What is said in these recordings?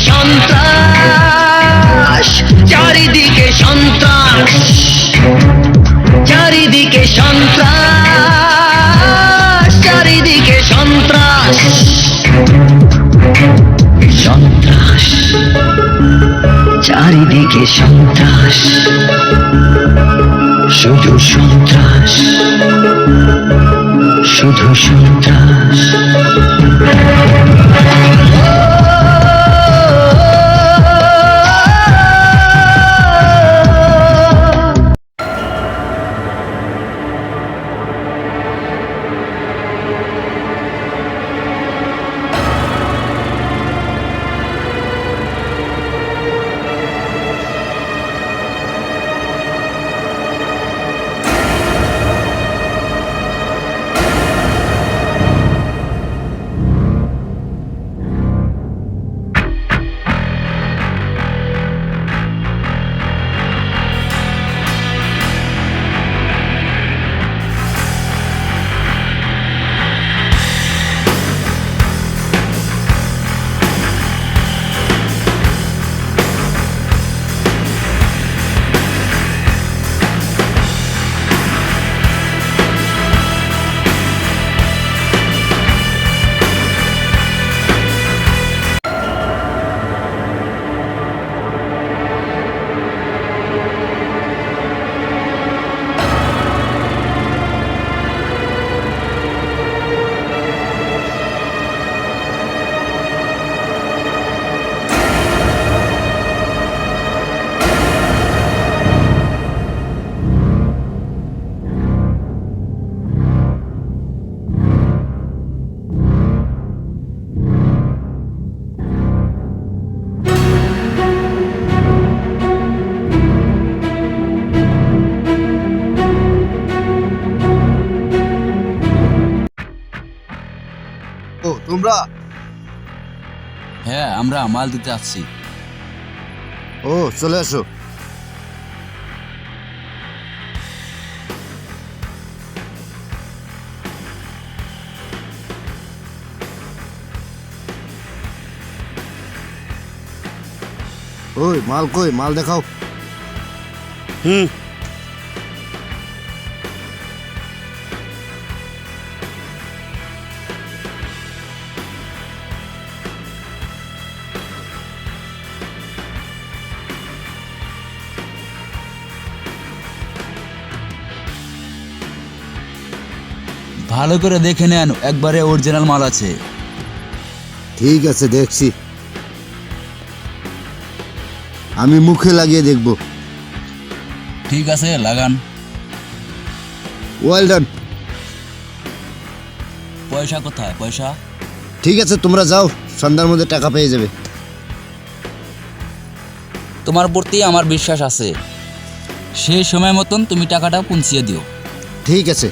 সন্ত্রাস, চারিদিকে সন্ত্রাস, চারিদিকে সন্ত্রাস, চারিদিকে সন্ত্রাস, সন্ত্রাস, চারিদিকে সন্ত্রাস, শুধু সন্ত্রাস, শুধু সন্ত্রাস। ও তোমরা? হ্যাঁ, আমরা মাল দিতে আসছি। ও চলে আসো। ওই মাল কই? মাল দেখাও। ভালো করে দেখে নেন, একবারে অরিজিনাল মাল আছে। ঠিক আছে, দেখছি। আমি মুখে লাগিয়ে দেখব। ঠিক আছে, লাগান। Well done. পয়সা কোথায়? পয়সা? ঠিক আছে, তোমরা যাও, সন্ধ্যার মধ্যে টাকা পেয়ে যাবে। তোমার প্রতি আমার বিশ্বাস আছে, সেই সময় মতন তুমি টাকাটা পৌঁছিয়ে দিও। ঠিক আছে,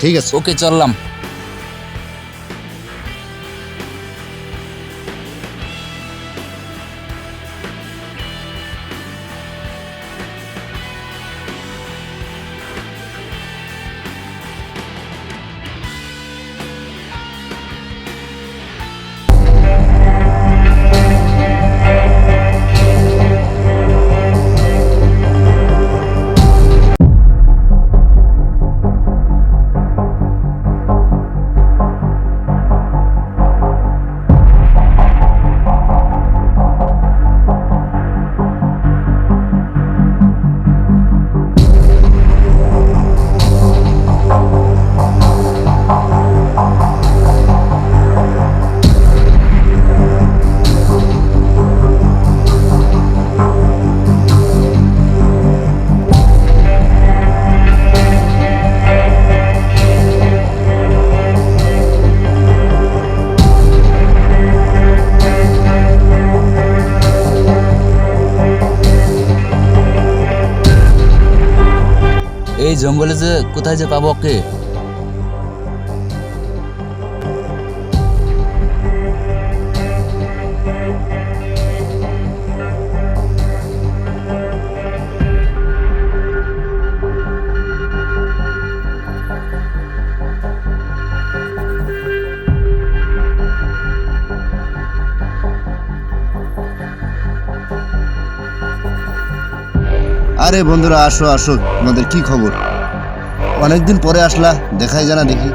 ঠিক আছে। ওকে, চললাম। এই জঙ্গলে যে কোথায় যে পাবো ওকে? আরে বন্ধুরা, আসো আসো, তোমাদের কি খবর? অনেকদিন পরে আসলা, দেখাই জানা দেখি।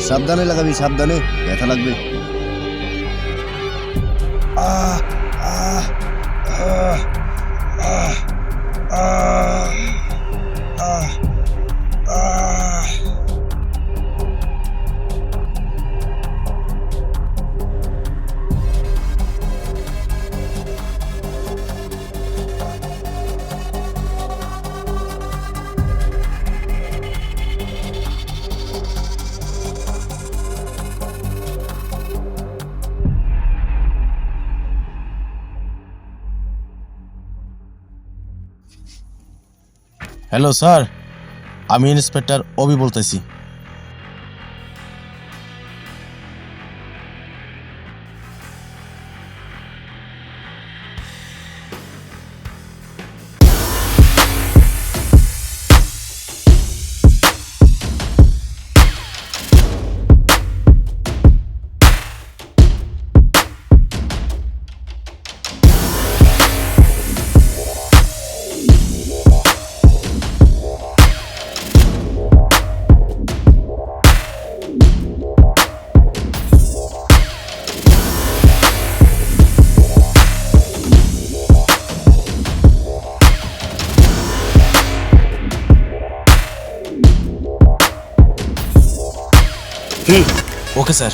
সাবধানে লাগাবি, সাবধানে, ব্যথা লাগবে। আহ আহ আহ আহ আহ আহ আহ হ্যালো স্যার, আমি ইন্সপেক্টর অবি বলতেছি। Okay sir.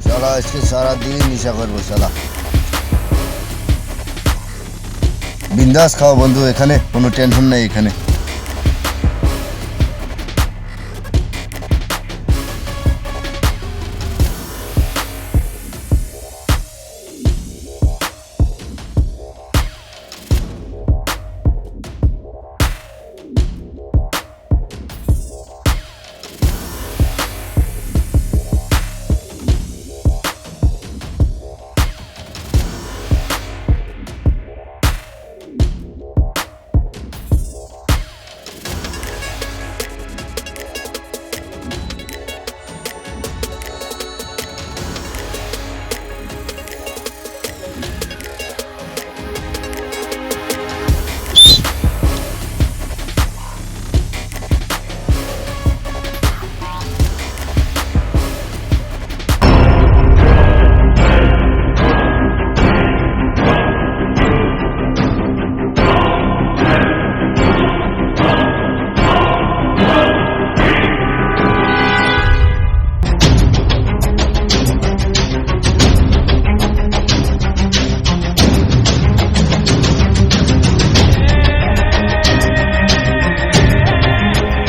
শালা আজকে সারাদিন নেশা করবো শালা। বিন্দাস খাও বন্ধু, এখানে কোনো টেনশন নেই এখানে।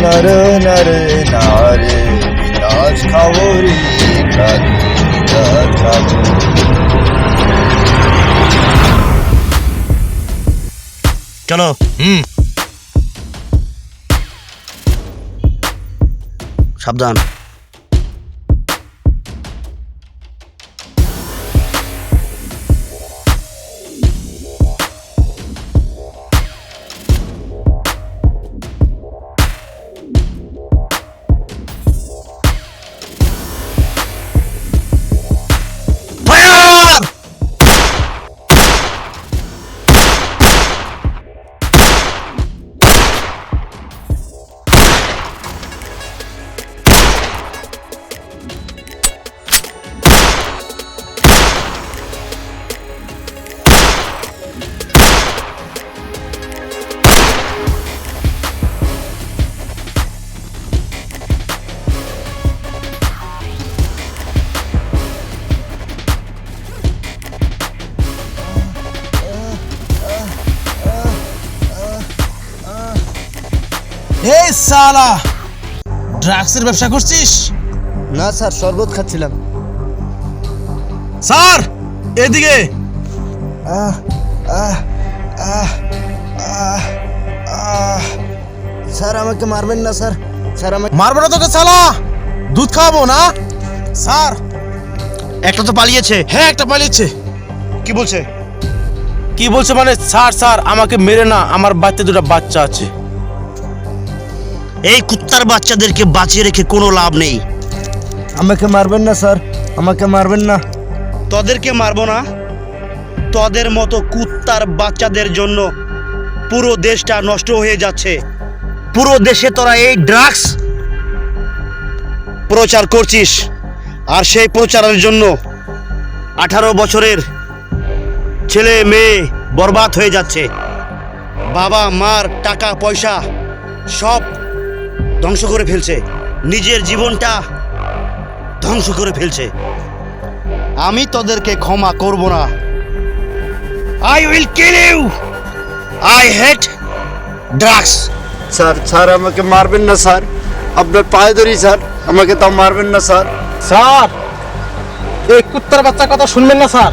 নারে নারে নারে বিনাশ খাবো রে, খালি বিনাশ খাবো। চলো। সাবধান। হে সালা, ড্রাগসের ব্যবসা করছিস? না স্যার, শরবত খাচ্ছিলাম। স্যার এদিকে। আহ আহ আহ আহ আহ স্যার আমাকে মারবেন না স্যার, স্যার আমাকে মারবো না তোকে সালা, দুধ খাওয়াবো না? স্যার একটা তো পালিয়েছে। হ্যাঁ, একটা পালিয়েছে। কি বলছে? কি বলছে মানে? স্যার স্যার আমাকে মেরে না, আমার বাচ্চা দুটো বাচ্চা আছে। এই কুত্তার বাচ্চাদেরকে বাঁচিয়ে রেখে কোনো লাভ নেই। আমাকে মারবেন না স্যার, আমাকে মারবেন না। তোদেরকে মারবো না, তোদের মতো কুত্তার বাচ্চাদের জন্য পুরো দেশটা নষ্ট হয়ে যাচ্ছে। পুরো দেশে তোরা এই ড্রাগস প্রচার করছিস, আর সেই প্রচারের জন্য 18 বছরের ছেলে মেয়ে বরবাদ হয়ে যাচ্ছে। বাবা মার টাকা পয়সা সব ধ্বংস করে ফেলছে, নিজের জীবনটা ধ্বংস করে ফেলছে। আমি তোদেরকে ক্ষমা করব না। I will kill you. I hate drugs. Sir, sir আমাকে মারবেন না স্যার, আপনার পায়ে ধরি স্যার, আমাকে তাও মারবেন না স্যার। স্যার এই কুত্তার বাচ্চার কথা শুনবেন না স্যার,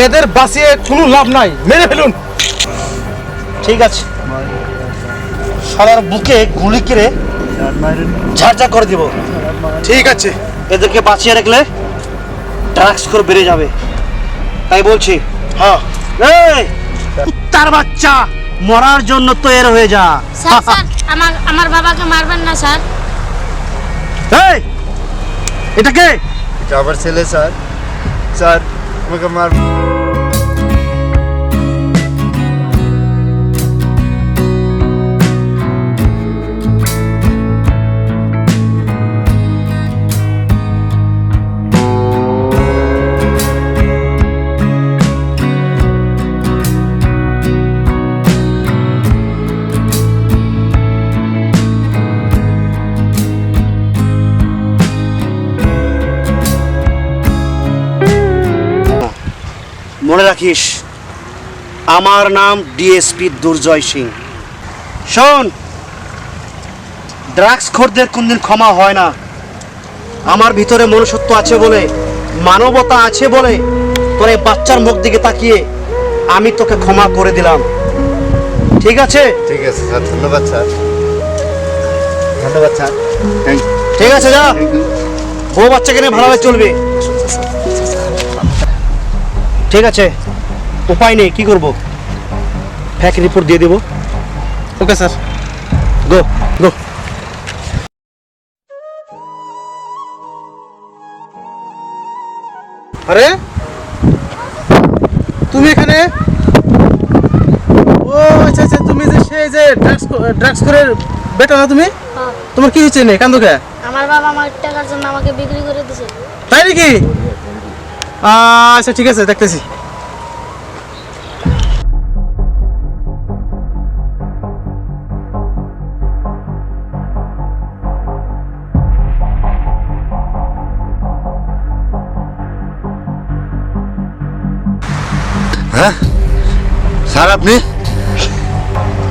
এদের বাঁচিয়ে কোনো লাভ নাই, মেরে ফেলুন। ঠিক আছে, শালার বুকে গুলি করে ঝাড়ঝাড় করে দিব। ঠিক আছে। এদেরকে বাঁচিয়ে রাখলে ড্রাগস করে বেড়ে যাবে, তাই বলছি। হ্যাঁ, এই কুত্তার বাচ্চা, মরার জন্য তৈরি হয়ে যা। স্যার স্যার আমার বাবাকে মারবেন না স্যার। এই এটা কে? এটা আমার ছেলে স্যার, স্যার আমাকে মারবেন। মনে রাখিস, আমার নাম ডিএসপি দুর্জয় সিং। শোন, ড্রাগস খোরদের কোনদিন ক্ষমা হয় না। আমার ভিতরে মনুষ্যত্ব আছে বলে, মানবতা আছে বলে তোর এই বাচ্চার মুখ দিকে তাকিয়ে আমি তোকে ক্ষমা করে দিলাম। ঠিক আছে? ঠিক আছে স্যার, ধন্যবাদ স্যার, ধন্যবাদ স্যার। ঠিক আছে, যা। বউ বাচ্চাকে নিয়ে ভালোভাবে চলবে। ঠিক আছে, উপায় নেই, কি করব? ফ্যাক রিপোর্ট দিয়ে দেবো। Okay sir. Go go. আরে তুমি এখানে? ও আচ্ছা আচ্ছা, তুমি যে সেই যে ড্রাগস করে বেটা না তুমি? হ্যাঁ। তোমার কি হয়েছে নে কান্দো কে? আমার বাবা আমার টাকার জন্য আমাকে বিক্রি করে দিয়েছে। তাই নাকি? আচ্ছা ঠিক আছে, দেখতেছি। হ্যাঁ স্যার, আপনি?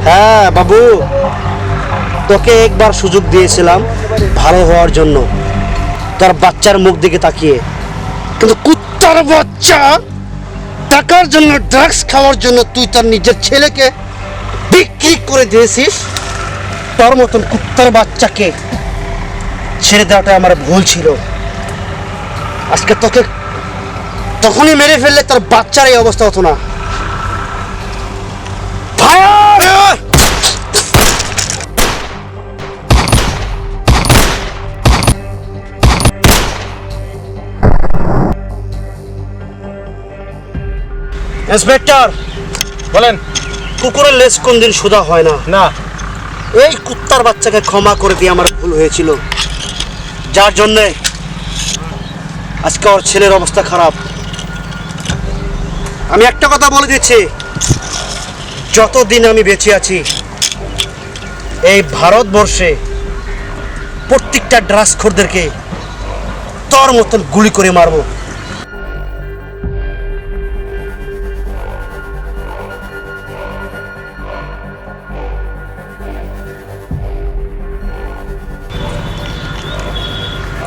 হ্যাঁ বাবু, তোকে একবার সুযোগ দিয়েছিলাম ভালো হওয়ার জন্য, তোর বাচ্চার মুখ দিকে তাকিয়ে। কিন্তু কুত্তার বাচ্চা, টাকার জন্য, ড্রাগস খাওয়ার জন্য তুই তোর নিজের ছেলেকে বিক্রি করে দিয়েছিস। তোর মতন কুত্তার বাচ্চাকে ছেড়ে দেওয়াটা আমার ভুল ছিল। আজকে তোকে তখনই মেরে ফেললে তোর বাচ্চার এই অবস্থা হতো না। ইন্সপেক্টর বলেন। কুকুরের লেজ কোনদিন সোজা হয় না। না, এই কুত্তার বাচ্চাকে ক্ষমা করে দিয়ে আমার ভুল হয়েছিল, যার জন্যে আজকে ওর ছেলের অবস্থা খারাপ। আমি একটা কথা বলে দিচ্ছি, যতদিন আমি বেঁচে আছি এই ভারতবর্ষে প্রত্যেকটা ড্রাগসখোরদেরকে তোর মতন গুলি করে মারবো।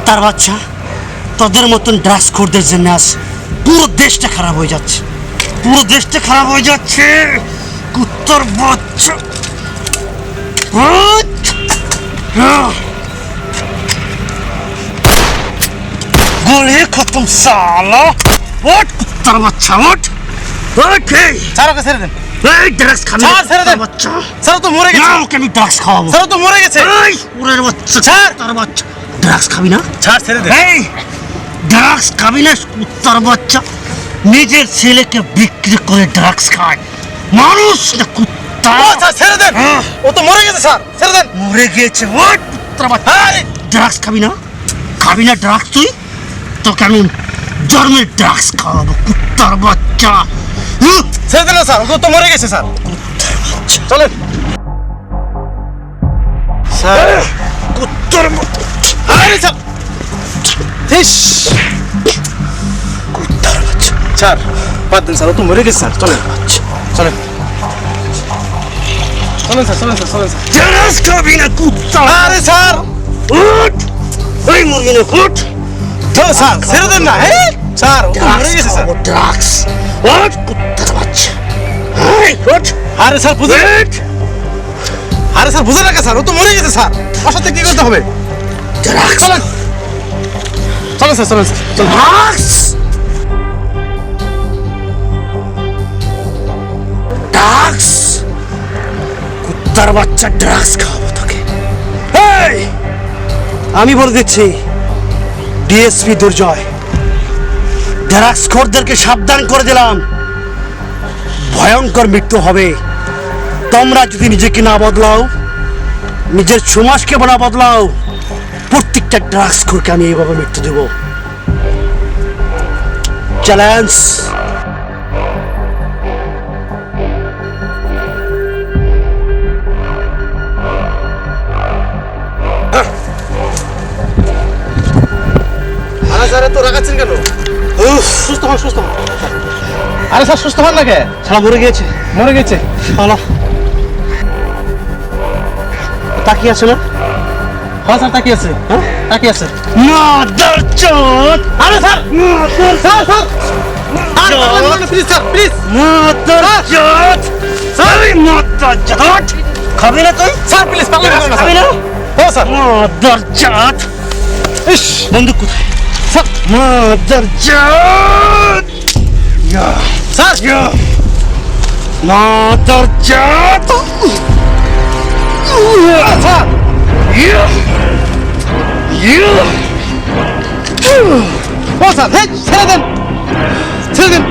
কুত্তার বাচ্চা, তোদের মতন ড্রাগস খোরদের জন্য আজ পুরো দেশটা খারাপ হয়ে যাচ্ছে, পুরো দেশটা খারাপ হয়ে যাচ্ছে। কুত্তার বাচ্চা, গোলে খতম সালা। ওঠ কুত্তার বাচ্চা, ওঠ। ওকে স্যার ওকে ছেড়ে দেন। এই ড্রাগস খাবি না, স্যার, ছেড়ে দেন। কুত্তার বাচ্চা। স্যার ও তো মরে গেছে। না, ওকে আমি ড্রাগস খাওয়াবো। স্যার ও তো মরে গেছে। এই ওরের বাচ্চা, কুত্তার বাচ্চা, ড্রাগস খাবি না? স্যার ছেড়ে দেন। এই ড্রাগস খাবি না কুত্তার বাচ্চা? নিজের ছেলেকে বিক্রি করে ড্রাগস খায় মানুষ না কুত্তা? ও স্যার ছেড়ে দেন। ও তো মরে গেছে স্যার, ছেড়ে দেন। মরে গিয়েছে। ওই কুত্তার বাচ্চা, ড্রাগস খাবি না? খাবি না ড্রাগস তুই? তোকে আমি জন্মের ড্রাগস খাওয়াবো কুত্তার বাচ্চা। ছেড়ে দেন না স্যার, ও তো মরে গেছে স্যার। চলেন স্যার। কুত্তার বাচ্চা, আরে স্যার, ইস, কুত্তার বাচ্চা। স্যার বাদ দেন স্যার, ও তো মরে গেছে স্যার। চলেন চলেন চলেন স্যার, চলেন স্যার, চলেন স্যার। ড্রাগস খাবি না কুত্তা? আরে স্যার, উঠ, ওই মুরগি না উঠ। তো স্যার ছেড়ে দেন না। হ্যাঁ স্যার, ও তো মরে গেছে স্যার। ড্রাগস, উঠ কুত্তার বাচ্চা। এই উঠ। আরে স্যার বুঝে, আরে স্যার বুঝে রাখা স্যার, ও তো মরে গেছে স্যার। ওর সাথে কি করতে হবে? ড্রাগস, চলেন চলেন স্যার, চলেন স্যার, চলেন। ড্রাগস, ড্রাগস, কুত্তার বাচ্চা ড্রাগস খাওয়াবো তোকে। এই, আমি বলে দিচ্ছি ডিএসপি দুর্জয়, ড্রাগস খোরদেরকে সাবধান করে দিলাম, ভয়ঙ্কর মৃত্যু হবে। তোমরা যদি নিজেকে না বদলাও, নিজের সমাজকে না বদলাও, প্রত্যেকটা ড্রাগস খোরকে আমি এইভাবে মৃত্যু দেব। চ্যালেঞ্জ। আরে স্যার এত রাগাচ্ছেন কেন? সুস্থ হন, সুস্থ হন। আরে স্যার সুস্থ হন না কে? শালা মরে গিয়েছে, মরে গেছে। শালা তাকিয়ে আছে না? হ্যাঁ স্যার তাকিয়ে আছে, হ্যাঁ? তাকিয়ে আছে। মাদার চোদ, আরে sir, sir sir, please sir, please. মাদার চোদ, এই মাদার চোদ। খাবি না তুই? স্যার প্লিজ, পাগল করবেন না খাবি স্যার। না? হ্যাঁ স্যার। মাদার চোদ। ইস, বন্দুক কোথায়? স্যার, মাদার চোদ। স্যার মাদার চোদ। স্যার, ও স্যার, হেই, ছেড়ে দেন, ছেড়ে দেন,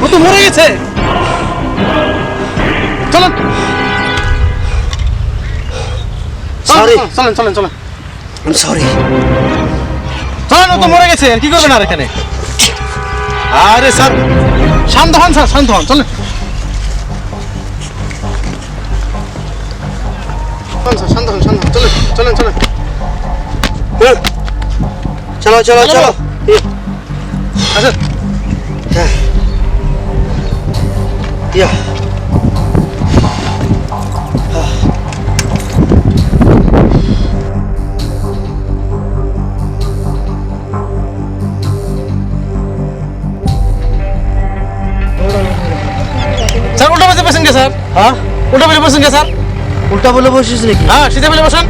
ও তো মরে গেছে। চলেন Sorry. চলেন চলেন চলেন I'm sorry. চলেন, ও তো মরে গেছে, আর কি করবেন আর এখানে? আরে স্যার শান্ত হন স্যার, শান্ত হন। চলেন স্যার, শান্ত হন, শান্ত হন। চলেন চলেন চলেন। চলো চলো চলো। আচ্ছা ইয়া, স্যার উল্টা বসে বসেন কে স্যার? হ্যাঁ উল্টা বসে বসেন কে স্যার? উল্টা বলে বসিস নাকি? হ্যাঁ সিধে বসে বসেন।